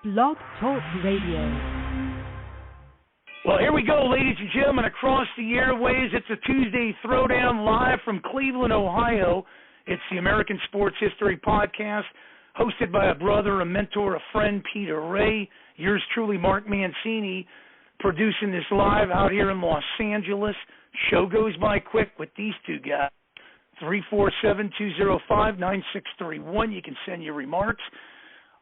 Blog Talk Radio. Well, here we go, ladies and gentlemen, across the airways. It's a Tuesday Throwdown live from Cleveland, Ohio. It's the American Sports History Podcast, hosted by a brother, a mentor, a friend, Peter Ray. Yours truly, Mark Mancini, producing this live out here in Los Angeles. Show goes by quick with these two guys. 347-205-9631. You can send your remarks.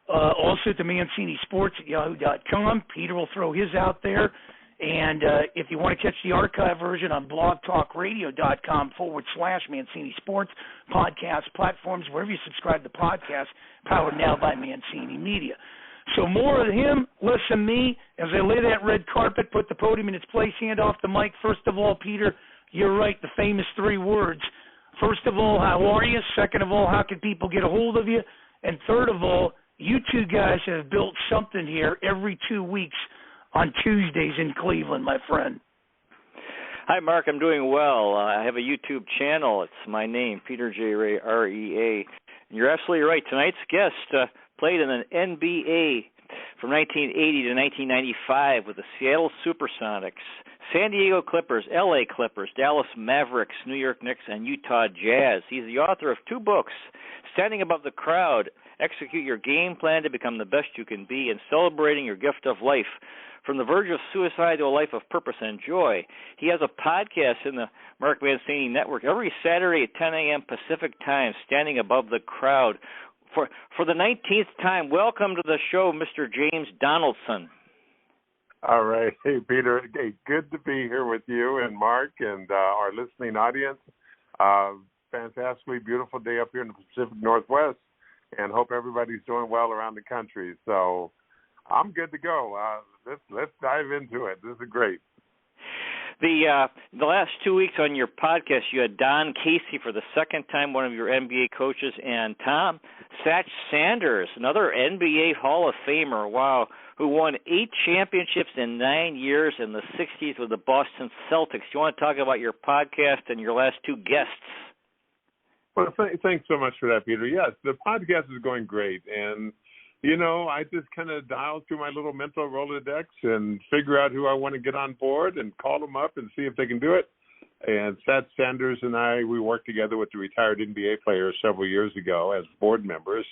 Also to ManciniSports@yahoo.com. Peter will throw his out there. And if you want to catch the archive version on blogtalkradio.com/Mancini Sports, podcast platforms, wherever you subscribe to podcasts, powered now by Mancini Media. So more of him, less of me. As I lay that red carpet, put the podium in its place, hand off the mic. First of all, Peter, you're right, the famous three words. First of all, how are you? Second of all, how can people get a hold of you? And third of all, you two guys have built something here every 2 weeks on Tuesdays in Cleveland, my friend. Hi, Mark. I'm doing well. I have a YouTube channel. It's my name, Peter J. Ray, R-E-A. And you're absolutely right. Tonight's guest played in an NBA from 1980 to 1995 with the Seattle Supersonics, San Diego Clippers, L.A. Clippers, Dallas Mavericks, New York Knicks, and Utah Jazz. He's the author of 2 books, Standing Above the Crowd, Execute Your Game Plan to Become the Best You Can Be, and Celebrating Your Gift of Life, From the Verge of Suicide to a Life of Purpose and Joy. He has a podcast in the Mark Mancini Network every Saturday at 10 a.m. Pacific Time, Standing Above the Crowd. For the 19th time, welcome to the show, Mr. James Donaldson. All right. Hey, Peter. Hey, good to be here with you and Mark and our listening audience. Fantastically beautiful day up here in the Pacific Northwest, and hope everybody's doing well around the country. So I'm good to go. Let's dive into it. This is great. The last 2 weeks on your podcast, you had Don Casey for the second time, one of your NBA coaches, and Tom Satch Sanders, another NBA Hall of Famer, wow, who won 8 championships in 9 years in the 60s with the Boston Celtics. You want to talk about your podcast and your last 2 guests? Well, thanks so much for that, Peter. Yes, the podcast is going great, and you know, I just kind of dial through my little mental Rolodex and figure out who I want to get on board and call them up and see if they can do it. And Satch Sanders and I, we worked together with the retired NBA players several years ago as board members,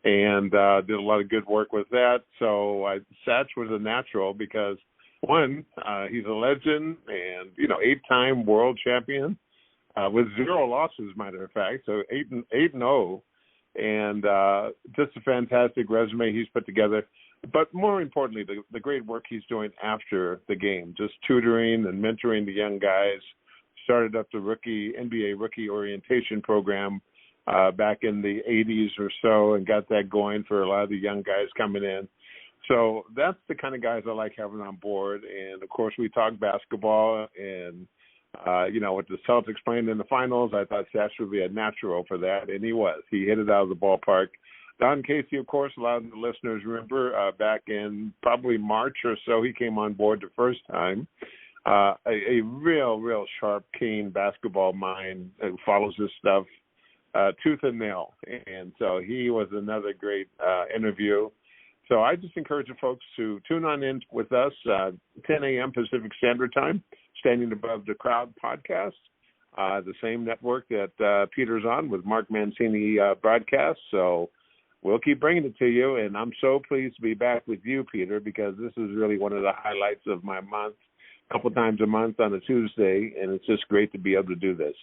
and did a lot of good work with that. So Satch was a natural because, one, he's a legend and, 8-time world champion with 0 losses, matter of fact, so 8-0. And just a fantastic resume he's put together. But more importantly, the great work he's doing after the game, just tutoring and mentoring the young guys. Started up the NBA rookie orientation program back in the 80s or so and got that going for a lot of the young guys coming in. So that's the kind of guys I like having on board. And, of course, we talk basketball and with the Celtics playing in the finals, I thought Satch would be a natural for that, and he was. He hit it out of the ballpark. Don Casey, of course, a lot of the listeners remember back in probably March or so, he came on board the first time. A real sharp, keen basketball mind who follows this stuff tooth and nail. And so he was another great interview. So I just encourage the folks to tune on in with us, 10 a.m. Pacific Standard Time, Standing Above the Crowd podcast, the same network that Peter's on with Mark Mancini broadcasts. So we'll keep bringing it to you, and I'm so pleased to be back with you, Peter, because this is really one of the highlights of my month, a couple times a month on a Tuesday, and it's just great to be able to do this.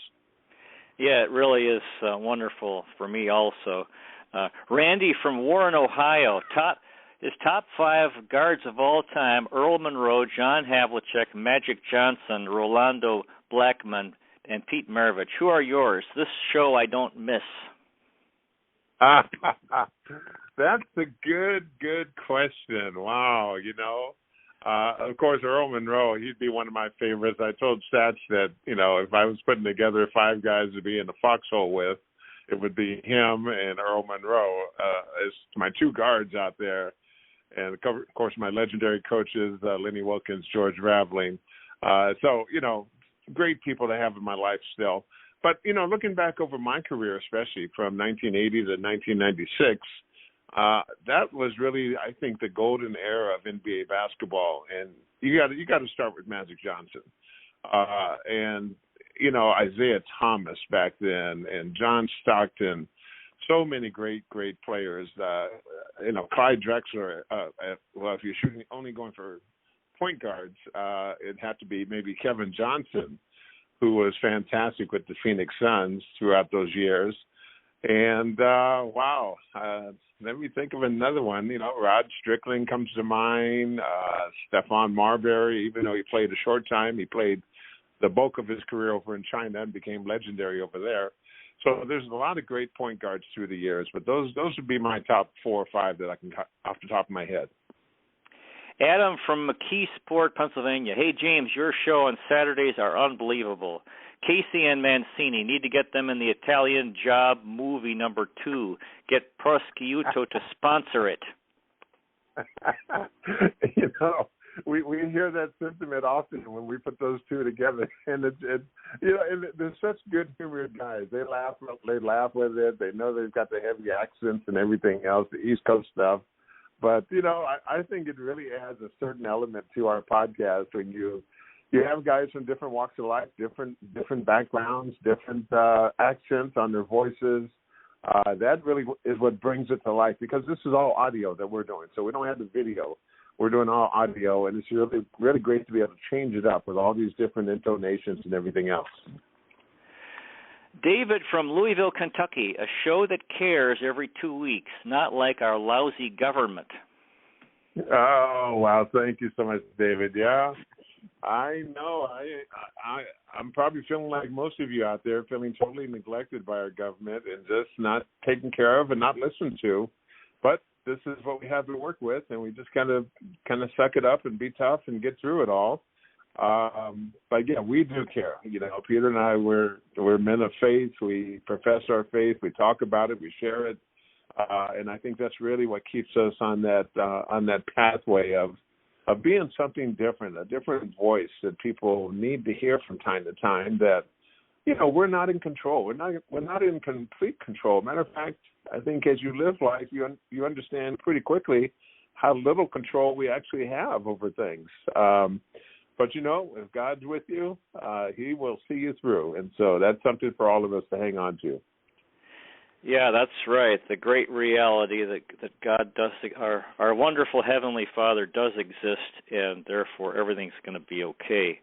Yeah, it really is wonderful for me also. Randy from Warren, Ohio, his top 5 guards of all time: Earl Monroe, John Havlicek, Magic Johnson, Rolando Blackman, and Pete Maravich. Who are yours? This show I don't miss. That's a good question. Wow, of course, Earl Monroe, he'd be one of my favorites. I told Satch that, if I was putting together 5 guys to be in the foxhole with, it would be him and Earl Monroe as my 2 guards out there. And, of course, my legendary coaches, Lenny Wilkins, George Raveling. So, great people to have in my life still. But, looking back over my career, especially from 1980 to 1996, that was really, I think, the golden era of NBA basketball. And you got to start with Magic Johnson, and Isaiah Thomas back then, and John Stockton. So many great players. Clyde Drexler. Well, if you're only going for point guards, it'd have to be maybe Kevin Johnson, who was fantastic with the Phoenix Suns throughout those years. And let me think of another one. Rod Strickland comes to mind. Stephon Marbury, even though he played a short time, he played the bulk of his career over in China and became legendary over there. So there's a lot of great point guards through the years, but those would be my top 4 or 5 that I can off the top of my head. Adam from McKeesport, Pennsylvania. Hey, James, your show on Saturdays are unbelievable. Casey and Mancini need to get them in the Italian Job movie #2. Get Prosciutto to sponsor it. We hear that sentiment often when we put those two together, and they're such good humored guys. They laugh with it. They know they've got the heavy accents and everything else, the East Coast stuff. But I think it really adds a certain element to our podcast when you have guys from different walks of life, different backgrounds, different accents on their voices. That really is what brings it to life, because this is all audio that we're doing, so we don't have the video. We're doing all audio, and it's really, really great to be able to change it up with all these different intonations and everything else. David from Louisville, Kentucky, a show that cares every 2 weeks, not like our lousy government. Oh, wow. Thank you so much, David. Yeah, I know. I'm probably feeling like most of you out there, feeling totally neglected by our government and just not taken care of and not listened to. But this is what we have to work with, and we just kind of suck it up and be tough and get through it all. But yeah, we do care. Peter and I, we're men of faith. We profess our faith. We talk about it. We share it, and I think that's really what keeps us on that pathway of being something different, a different voice that people need to hear from time to time. That we're not in control. We're not in complete control. Matter of fact, I think as you live life, you understand pretty quickly how little control we actually have over things. But if God's with you, He will see you through, and so that's something for all of us to hang on to. Yeah, that's right. The great reality that God does, our wonderful Heavenly Father does exist, and therefore everything's going to be okay.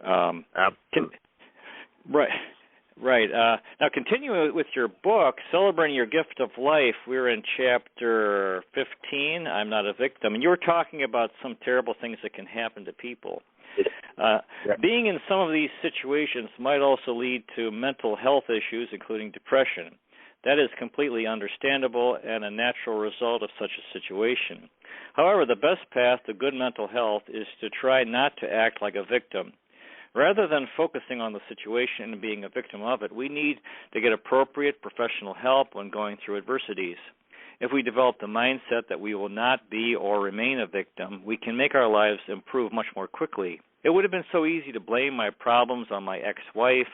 Absolutely. Right. Now, continuing with your book, Celebrating Your Gift of Life, we're in chapter 15, I'm Not a Victim, and you were talking about some terrible things that can happen to people. Being in some of these situations might also lead to mental health issues, including depression. That is completely understandable and a natural result of such a situation. However, the best path to good mental health is to try not to act like a victim. Rather than focusing on the situation and being a victim of it, we need to get appropriate professional help when going through adversities. If we develop the mindset that we will not be or remain a victim, we can make our lives improve much more quickly. It would have been so easy to blame my problems on my ex-wife,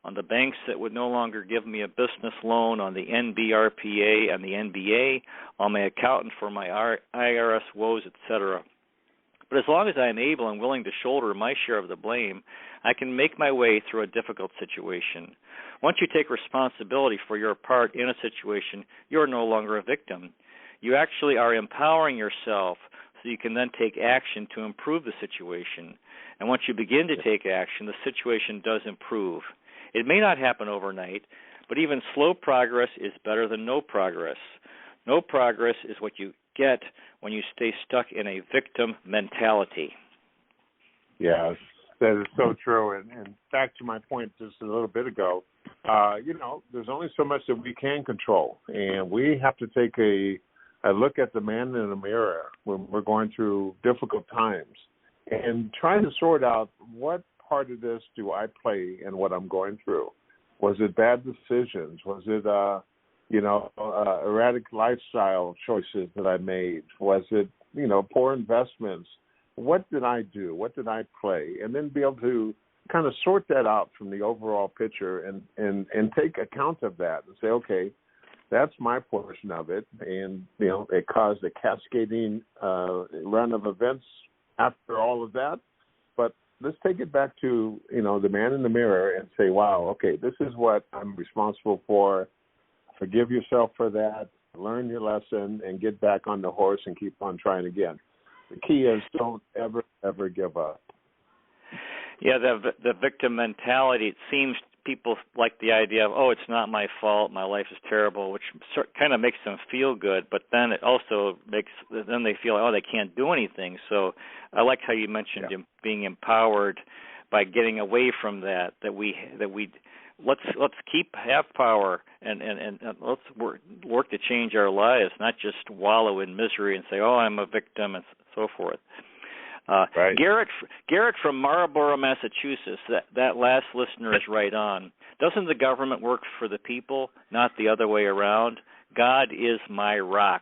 on the banks that would no longer give me a business loan, on the NBRPA and the NBA, on my accountant for my IRS woes, etc. But as long as I am able and willing to shoulder my share of the blame, I can make my way through a difficult situation. Once you take responsibility for your part in a situation, you're no longer a victim. You actually are empowering yourself so you can then take action to improve the situation. And once you begin to take action, the situation does improve. It may not happen overnight, but even slow progress is better than no progress. No progress is what you get when you stay stuck in a victim mentality. Yes, that is so true. And back to my point just a little bit ago, there's only so much that we can control, and we have to take a look at the man in the mirror when we're going through difficult times and try to sort out what part of this do I play in what I'm going through. Was it bad decisions? Was it erratic lifestyle choices that I made? Was it, poor investments? What did I do? What did I play? And then be able to kind of sort that out from the overall picture and take account of that and say, okay, That's my portion of it. And, it caused a cascading run of events after all of that. But let's take it back to, the man in the mirror and say, wow, okay, this is what I'm responsible for. Forgive yourself for that. Learn your lesson and get back on the horse and keep on trying again. The key is don't ever, ever give up. Yeah, the victim mentality, it seems people like the idea of, it's not my fault, my life is terrible, which kind of makes them feel good, but then it also then they feel, they can't do anything. So I like how you mentioned being empowered by getting away from that we let's have power and let's work to change our lives, not just wallow in misery and say, I'm a victim and so forth. Right. Garrett from Marlborough, Massachusetts, that last listener is right on. Doesn't the government work for the people, not the other way around? God is my rock.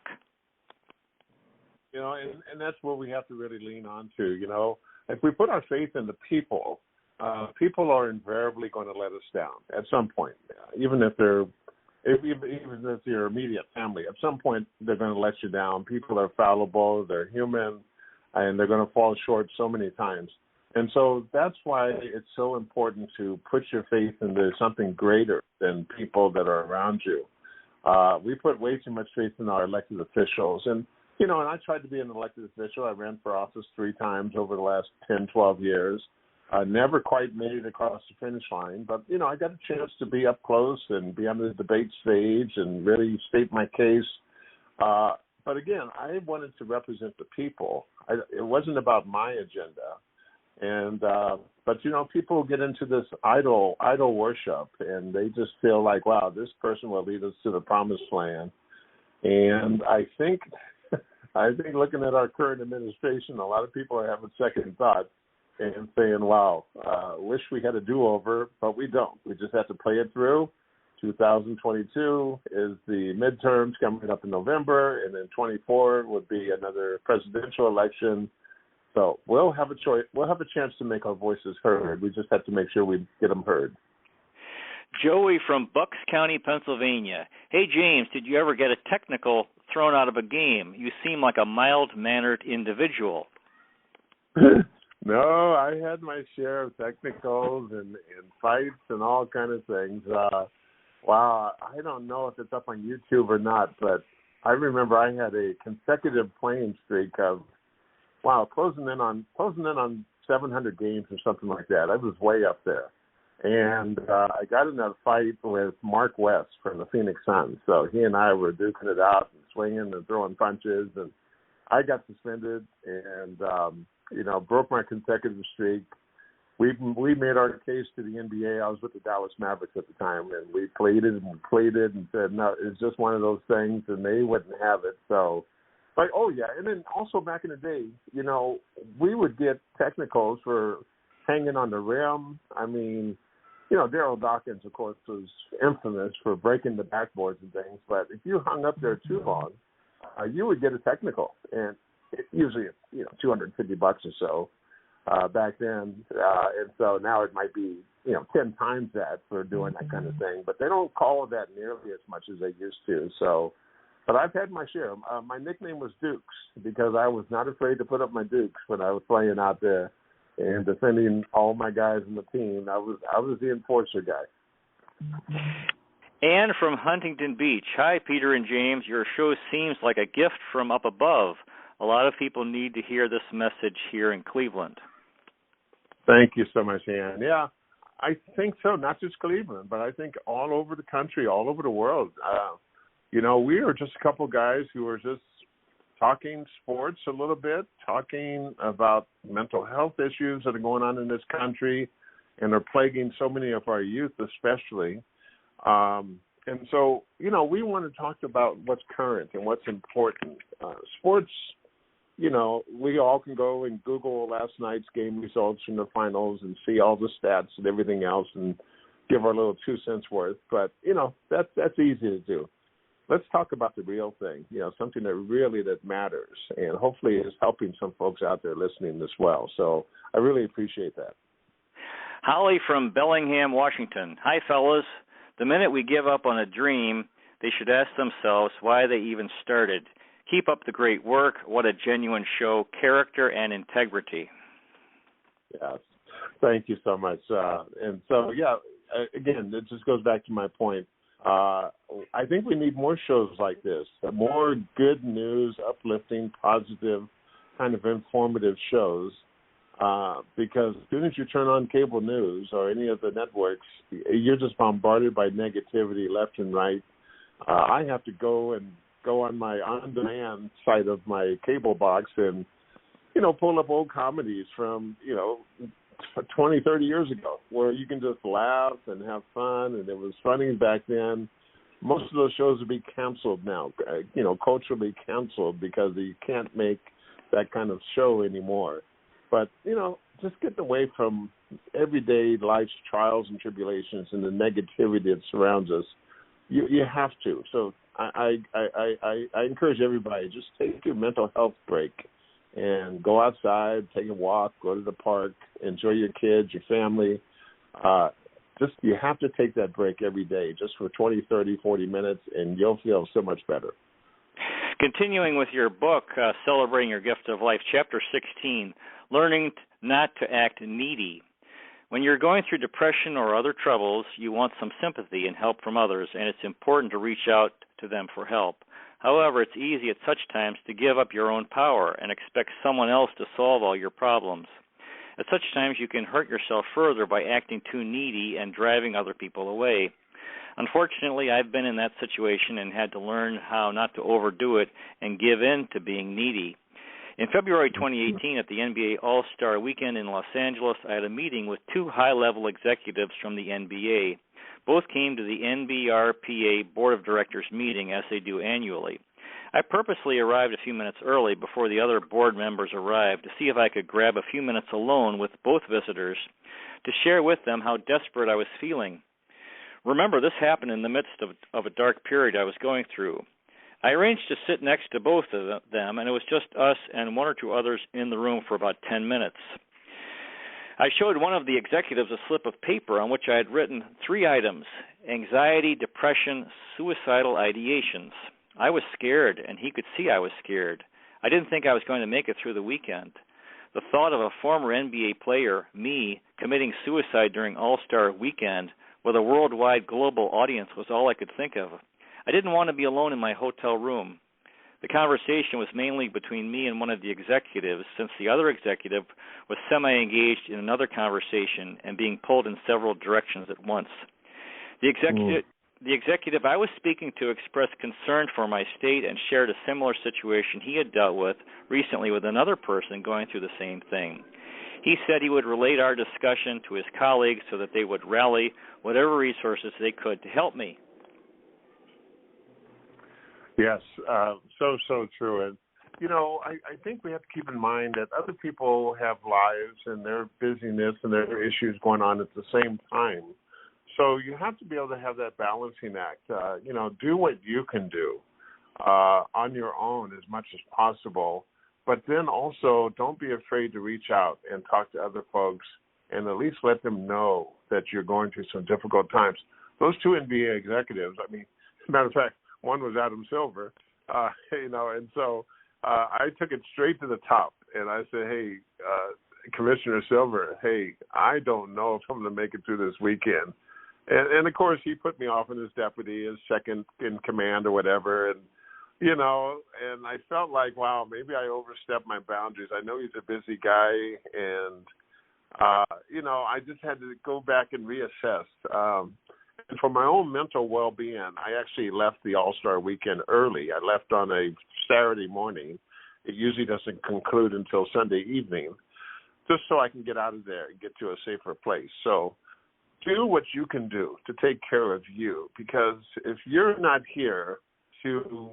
And that's where we have to really lean on to, if we put our faith in the people, people are invariably going to let us down at some point, even if even if your immediate family. At some point, they're going to let you down. People are fallible, they're human, and they're going to fall short so many times. And so that's why it's so important to put your faith into something greater than people that are around you. We put way too much faith in our elected officials. And, and I tried to be an elected official. I ran for office 3 times over the last 10, 12 years. I never quite made it across the finish line. But, I got a chance to be up close and be on the debate stage and really state my case. But again, I wanted to represent the people. It wasn't about my agenda. And but people get into this idol worship, and they just feel like, wow, this person will lead us to the promised land. And I think looking at our current administration, a lot of people are having second thought and saying, wow, wish we had a do-over, but we don't. We just have to play it through. 2022 is the midterms coming up in November, and then 24 would be another presidential election. So we'll have a choice. We'll have a chance to make our voices heard. We just have to make sure we get them heard. Joey from Bucks County, Pennsylvania. Hey, James, did you ever get a technical thrown out of a game? You seem like a mild-mannered individual. No, I had my share of technicals and fights and all kind of things. Wow, I don't know if it's up on YouTube or not, but I remember I had a consecutive playing streak of, closing in on 700 games or something like that. I was way up there. And I got in a fight with Mark West from the Phoenix Suns. So he and I were duking it out and swinging and throwing punches, and I got suspended and, broke my consecutive streak. We made our case to the NBA. I was with the Dallas Mavericks at the time, and we pleaded and said, no, it's just one of those things, and they wouldn't have it. So, and then also back in the day, we would get technicals for hanging on the rim. I mean, Daryl Dawkins, of course, was infamous for breaking the backboards and things, but if you hung up there too long, you would get a technical, and usually it's $250 or so. Back then, and so now it might be 10 times that for doing that kind of thing. But they don't call that nearly as much as they used to. So, but I've had my share. My nickname was Dukes because I was not afraid to put up my Dukes when I was playing out there and defending all my guys in the team. I was the enforcer guy. Ann from Huntington Beach. Hi, Peter and James. Your show seems like a gift from up above. A lot of people need to hear this message here in Cleveland. Thank you so much, Ann. Yeah, I think so. Not just Cleveland, but I think all over the country, all over the world. We are just a couple guys who are just talking sports a little bit, talking about mental health issues that are going on in this country and are plaguing so many of our youth especially. And so, we want to talk about what's current and what's important. Sports, we all can go and Google last night's game results from the finals and see all the stats and everything else and give our little 2 cents worth. But, that's easy to do. Let's talk about the real thing, something that matters, and hopefully is helping some folks out there listening as well. So I really appreciate that. Holly from Bellingham, Washington. Hi, fellas. The minute we give up on a dream, they should ask themselves why they even started. Keep up the great work. What a genuine show. Character and integrity. Yes. Thank you so much. And so, again, it just goes back to my point. I think we need more shows like this, more good news, uplifting, positive, kind of informative shows, because as soon as you turn on cable news or any of the networks, you're just bombarded by negativity left and right. I have to go on my on-demand site of my cable box and, pull up old comedies from, 20, 30 years ago where you can just laugh and have fun, and it was funny back then. Most of those shows would be canceled now, culturally canceled because you can't make that kind of show anymore. But, just getting away from everyday life's trials and tribulations and the negativity that surrounds us, you have to. So I encourage everybody, just take your mental health break and go outside, take a walk, go to the park, enjoy your kids, your family. You have to take that break every day, just for 20, 30, 40 minutes, and you'll feel so much better. Continuing with your book, Celebrating Your Gift of Life, Chapter 16, Learning Not to Act Needy. When you're going through depression or other troubles, you want some sympathy and help from others, and it's important to reach out to them for help. However, it's easy at such times to give up your own power and expect someone else to solve all your problems. At such times, you can hurt yourself further by acting too needy and driving other people away. Unfortunately, I've been in that situation and had to learn how not to overdo it and give in to being needy. In February 2018, at the NBA All-Star Weekend in Los Angeles, I had a meeting with two high-level executives from the NBA. Both came to the NBRPA Board of Directors meeting, as they do annually. I purposely arrived a few minutes early before the other board members arrived to see if I could grab a few minutes alone with both visitors to share with them how desperate I was feeling. Remember, this happened in the midst of a dark period I was going through. I arranged to sit next to both of them, and it was just us and one or two others in the room for about 10 minutes. I showed one of the executives a slip of paper on which I had written 3 items: anxiety, depression, suicidal ideations. I was scared, and he could see I was scared. I didn't think I was going to make it through the weekend. The thought of a former NBA player, me, committing suicide during All-Star Weekend with a worldwide global audience was all I could think of. I didn't want to be alone in my hotel room. The conversation was mainly between me and one of the executives, since the other executive was semi-engaged in another conversation and being pulled in several directions at once. The executive I was speaking to expressed concern for my state and shared a similar situation he had dealt with recently with another person going through the same thing. He said he would relate our discussion to his colleagues so that they would rally whatever resources they could to help me. Yes, so true. And, I think we have to keep in mind that other people have lives and their busyness and their issues going on at the same time. So you have to be able to have that balancing act. Do what you can do on your own as much as possible. But then also don't be afraid to reach out and talk to other folks and at least let them know that you're going through some difficult times. Those two NBA executives, as a matter of fact, one was Adam Silver, and so I took it straight to the top, and I said, hey, Commissioner Silver, hey, I don't know if I'm going to make it through this weekend. And of course, he put me off in his deputy, his second in command or whatever, and I felt like, wow, maybe I overstepped my boundaries. I know he's a busy guy, and, I just had to go back and reassess. And for my own mental well-being, I actually left the All-Star Weekend early. I left on a Saturday morning. It usually doesn't conclude until Sunday evening, just so I can get out of there and get to a safer place. So do what you can do to take care of you, because if you're not here to,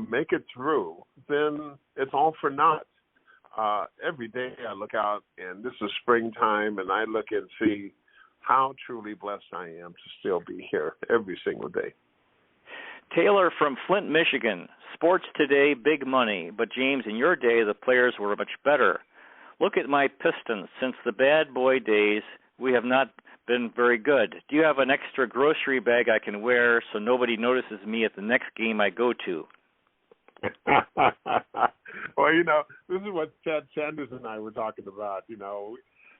make it through, then it's all for naught. Every day I look out, and this is springtime, and I look and see how truly blessed I am to still be here every single day. Taylor from Flint, Michigan. Sports today, big money. But, James, in your day, the players were much better. Look at my Pistons. Since the bad boy days, we have not been very good. Do you have an extra grocery bag I can wear so nobody notices me at the next game I go to? Well, this is what Chad Sanders and I were talking about.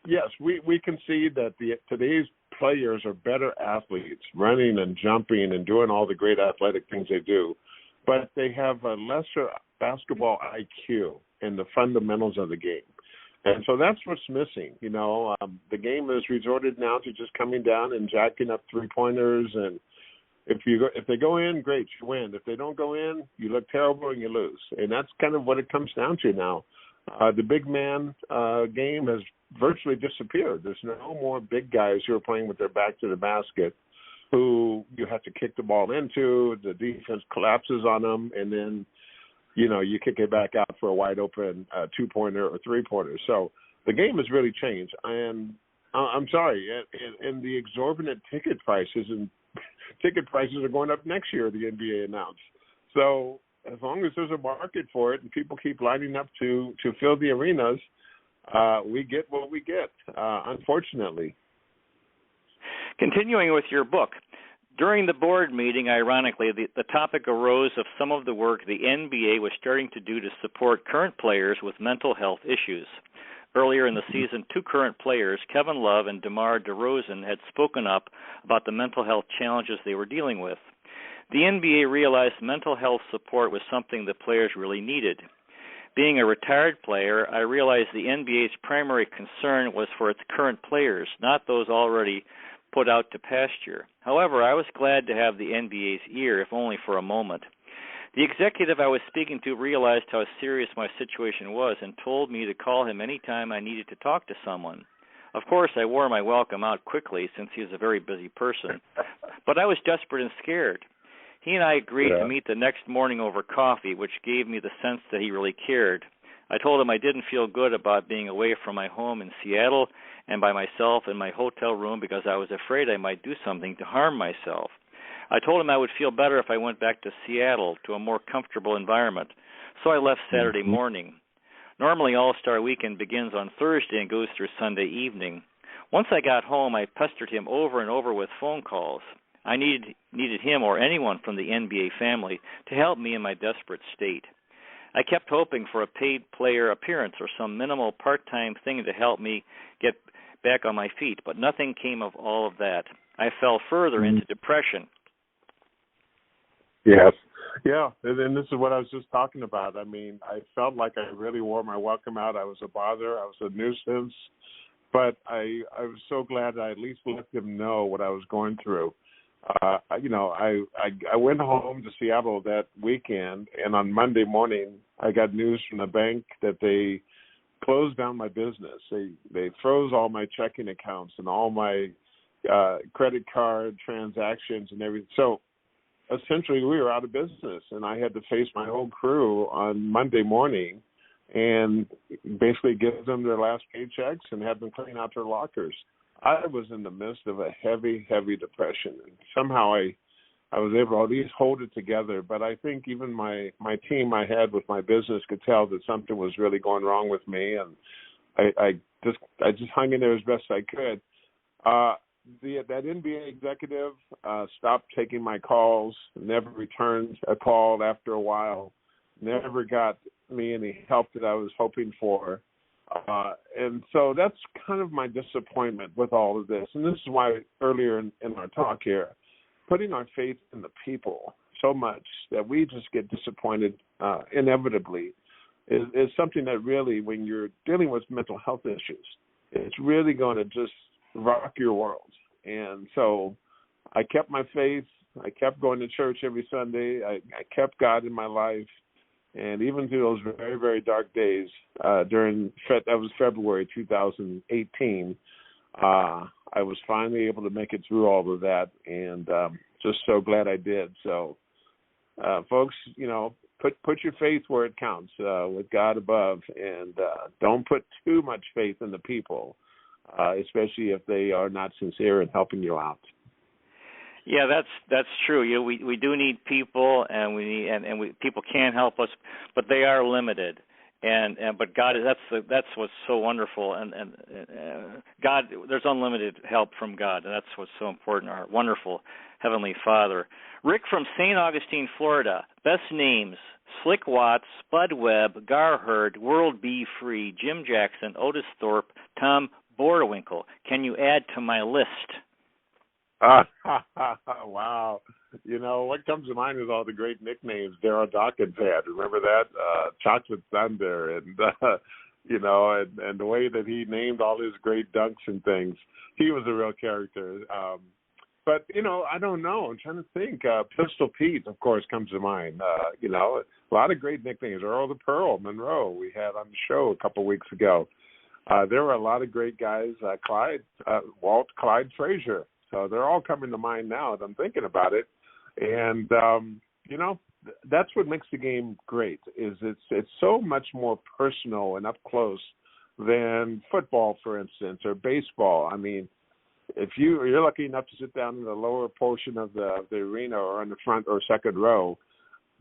Yes, we concede that today's players are better athletes, running and jumping and doing all the great athletic things they do, but they have a lesser basketball IQ in the fundamentals of the game. And so that's what's missing. The game is resorted now to just coming down and jacking up three-pointers, and if they go in, great, you win. If they don't go in, you look terrible and you lose. And that's kind of what it comes down to now. The big man game has virtually disappeared. There's no more big guys who are playing with their back to the basket who you have to kick the ball into. The defense collapses on them, and then, you kick it back out for a wide open two-pointer or three-pointer. So the game has really changed. And I'm sorry, and the exorbitant ticket prices are going up next year, the NBA announced. So as long as there's a market for it and people keep lining up to fill the arenas, we get what we get, unfortunately. Continuing with your book, during the board meeting, ironically, the topic arose of some of the work the NBA was starting to do to support current players with mental health issues. Earlier in the season, two current players, Kevin Love and DeMar DeRozan, had spoken up about the mental health challenges they were dealing with. The NBA realized mental health support was something the players really needed. Being a retired player, I realized the NBA's primary concern was for its current players, not those already put out to pasture. However, I was glad to have the NBA's ear, if only for a moment. The executive I was speaking to realized how serious my situation was and told me to call him any time I needed to talk to someone. Of course, I wore my welcome out quickly since he was a very busy person, but I was desperate and scared. He and I agreed to meet the next morning over coffee, which gave me the sense that he really cared. I told him I didn't feel good about being away from my home in Seattle and by myself in my hotel room because I was afraid I might do something to harm myself. I told him I would feel better if I went back to Seattle to a more comfortable environment, so I left Saturday morning. Normally, All-Star Weekend begins on Thursday and goes through Sunday evening. Once I got home, I pestered him over and over with phone calls. I needed him or anyone from the NBA family to help me in my desperate state. I kept hoping for a paid player appearance or some minimal part-time thing to help me get back on my feet, but nothing came of all of that. I fell further into depression. Yes. Yeah, and this is what I was just talking about. I mean, I felt like I really wore my welcome out. I was a bother. I was a nuisance. But I was so glad I at least let them know what I was going through. I went home to Seattle that weekend, and on Monday morning, I got news from the bank that they closed down my business. They froze all my checking accounts and all my credit card transactions and everything. So essentially, we were out of business, and I had to face my whole crew on Monday morning and basically give them their last paychecks and have them clean out their lockers. I was in the midst of a heavy, heavy depression, and somehow I was able to at least hold it together. But I think even my team I had with my business could tell that something was really going wrong with me, and I just hung in there as best I could. That NBA executive stopped taking my calls, never returned a call after a while, never got me any help that I was hoping for. And so that's kind of my disappointment with all of this. And this is why earlier in our talk here, putting our faith in the people so much that we just get disappointed inevitably is something that really, when you're dealing with mental health issues, it's really going to just rock your world. And so I kept my faith. I kept going to church every Sunday. I kept God in my life. And even through those very, very dark days that was February 2018, I was finally able to make it through all of that, and just so glad I did. So, folks, put your faith where it counts, with God above, and don't put too much faith in the people, especially if they are not sincere in helping you out. Yeah, that's true. We do need people, and people can help us, but they are limited. But God, that's what's so wonderful, and God, there's unlimited help from God, and that's what's so important. Our wonderful Heavenly Father. Rick from St. Augustine, Florida. Best names: Slick Watts, Spud Webb, Gar Hurd, World B. Free, Jim Jackson, Otis Thorpe, Tom Bordewinkle. Can you add to my list? Wow. You know, what comes to mind is all the great nicknames Darryl Dawkins had. Remember that? Chocolate Thunder, and, and the way that he named all his great dunks and things. He was a real character. But, I don't know. I'm trying to think. Pistol Pete, of course, comes to mind. A lot of great nicknames. Earl the Pearl, Monroe, we had on the show a couple weeks ago. There were a lot of great guys. Clyde Frazier. So they're all coming to mind now that I'm thinking about it. And, that's what makes the game great, is it's so much more personal and up close than football, for instance, or baseball. I mean, if you're lucky enough to sit down in the lower portion of the arena or in the front or second row,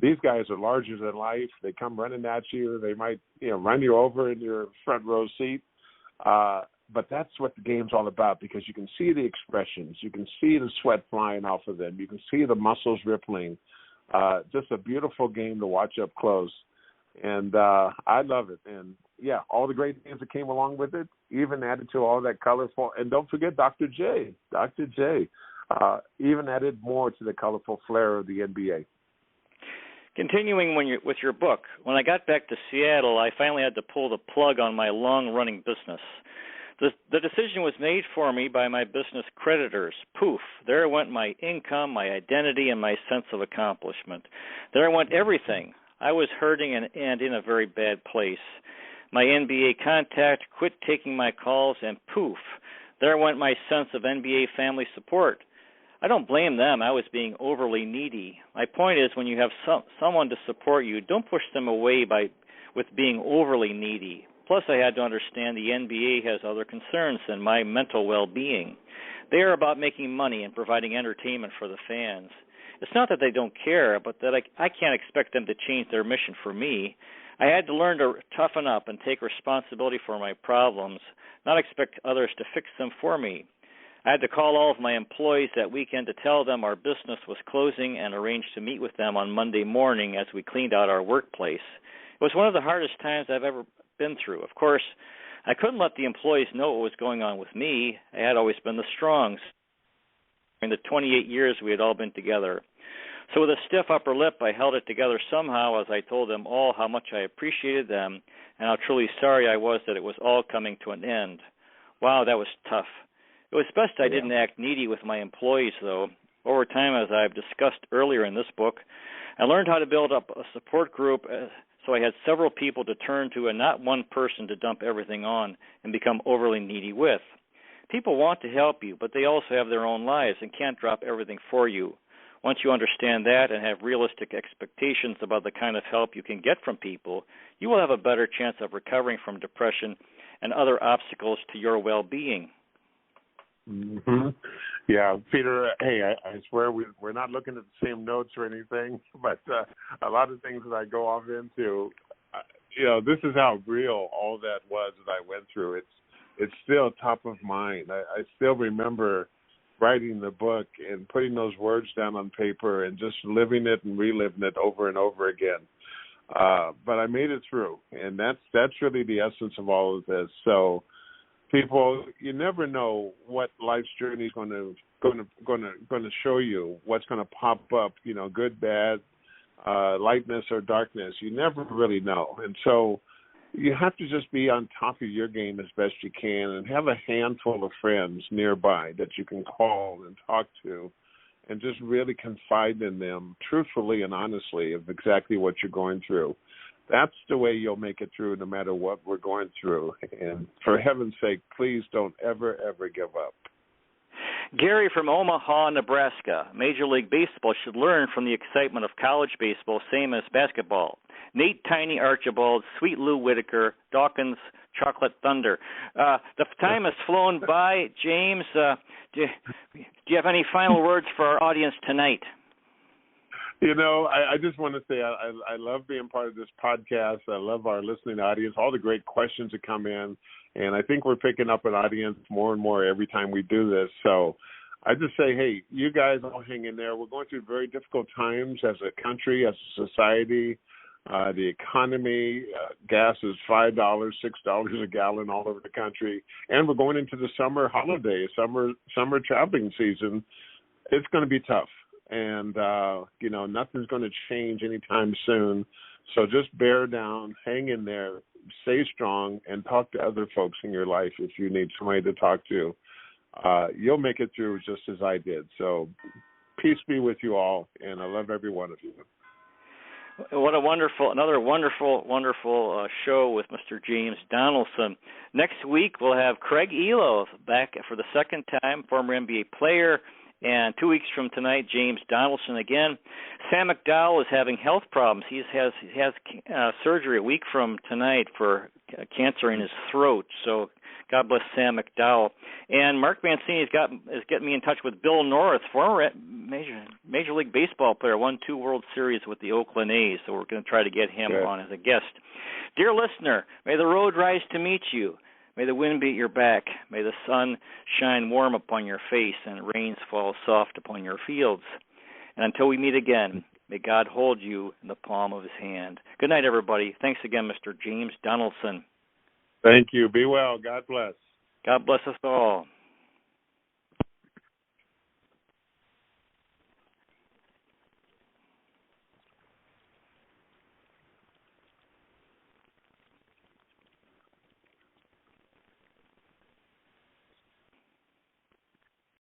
these guys are larger than life. They come running at you. They might, run you over in your front row seat. But that's what the game's all about, because you can see the expressions. You can see the sweat flying off of them. You can see the muscles rippling. Just a beautiful game to watch up close. And I love it. And, yeah, all the great games that came along with it, even added to all that colorful. And don't forget Dr. J. Dr. J even added more to the colorful flair of the NBA. Continuing with your book, when I got back to Seattle, I finally had to pull the plug on my long-running business. The decision was made for me by my business creditors. Poof, there went my income, my identity, and my sense of accomplishment. There went everything. I was hurting and in a very bad place. My NBA contact quit taking my calls, and poof, there went my sense of NBA family support. I don't blame them. I was being overly needy. My point is, when you have someone to support you, don't push them away with being overly needy. Plus, I had to understand the NBA has other concerns than my mental well-being. They are about making money and providing entertainment for the fans. It's not that they don't care, but that I can't expect them to change their mission for me. I had to learn to toughen up and take responsibility for my problems, not expect others to fix them for me. I had to call all of my employees that weekend to tell them our business was closing and arrange to meet with them on Monday morning as we cleaned out our workplace. It was one of the hardest times I've ever been through. Of course, I couldn't let the employees know what was going on with me. I had always been the strong in the 28 years we had all been together. So with a stiff upper lip, I held it together somehow as I told them all how much I appreciated them and how truly sorry I was that it was all coming to an end. Wow, that was tough. It was best I didn't act needy with my employees, though. Over time, as I've discussed earlier in this book, I learned how to build up a support group, so I had several people to turn to and not one person to dump everything on and become overly needy with. People want to help you, but they also have their own lives and can't drop everything for you. Once you understand that and have realistic expectations about the kind of help you can get from people, you will have a better chance of recovering from depression and other obstacles to your well-being. Mm-hmm. Yeah, Peter, hey, I swear we're not looking at the same notes or anything, but a lot of things that I go off into, this is how real all that was that I went through. It's still top of mind. I still remember writing the book and putting those words down on paper and just living it and reliving it over and over again. But I made it through, and that's really the essence of all of this. So, people, you never know what life's journey is going to show you. What's going to pop up? Good, bad, lightness or darkness. You never really know, and so you have to just be on top of your game as best you can, and have a handful of friends nearby that you can call and talk to, and just really confide in them truthfully and honestly of exactly what you're going through. That's the way you'll make it through no matter what we're going through. And for heaven's sake, please don't ever, ever give up. Gary from Omaha, Nebraska. Major League Baseball should learn from the excitement of college baseball, same as basketball. Nate Tiny Archibald, Sweet Lou Whitaker, Dawkins, Chocolate Thunder. The time has flown by. James, do you have any final words for our audience tonight? I just want to say I love being part of this podcast. I love our listening audience, all the great questions that come in. And I think we're picking up an audience more and more every time we do this. So I just say, hey, you guys all hang in there. We're going through very difficult times as a country, as a society. The economy, gas is $5, $6 a gallon all over the country. And we're going into the summer holiday, summer traveling season. It's going to be tough. And, nothing's going to change anytime soon. So just bear down, hang in there, stay strong, and talk to other folks in your life if you need somebody to talk to. You'll make it through just as I did. So peace be with you all, and I love every one of you. What another wonderful show with Mr. James Donaldson. Next week we'll have Craig Elo back for the second time, former NBA player. And 2 weeks from tonight, James Donaldson again. Sam McDowell is having health problems. He has surgery a week from tonight for cancer in his throat. So God bless Sam McDowell. And Mark Mancini is getting me in touch with Bill North, former Major League Baseball player, won 2 World Series with the Oakland A's. So we're going to try to get him on as a guest. Dear listener, may the road rise to meet you. May the wind be at your back. May the sun shine warm upon your face and rains fall soft upon your fields. And until we meet again, may God hold you in the palm of his hand. Good night, everybody. Thanks again, Mr. James Donaldson. Thank you. Be well. God bless. God bless us all.